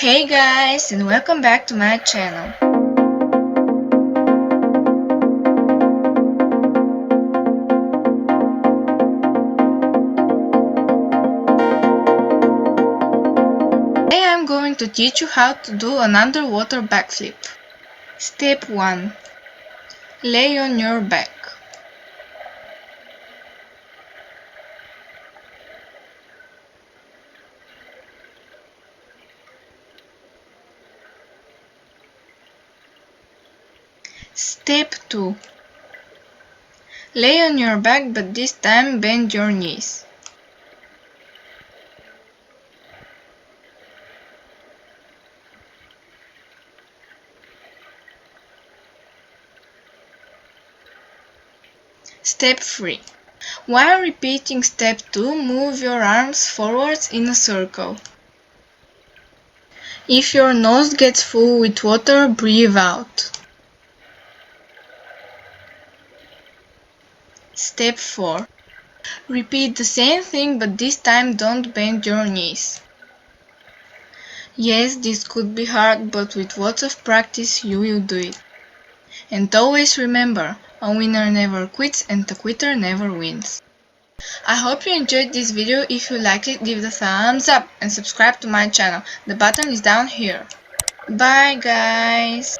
Hey guys, and welcome back to my channel. Today I'm going to teach you how to do an underwater backflip. Step 1. Lay on your back. Step 2. Lay on your back, but this time bend your knees. Step 3. While repeating step 2, move your arms forwards in a circle. If your nose gets full with water, breathe out. Step 4. Repeat the same thing, but this time don't bend your knees. Yes, this could be hard, but with lots of practice you will do it. And always remember, a winner never quits and a quitter never wins. I hope you enjoyed this video. If you liked it, give it a thumbs up and subscribe to my channel. The button is down here. Bye guys!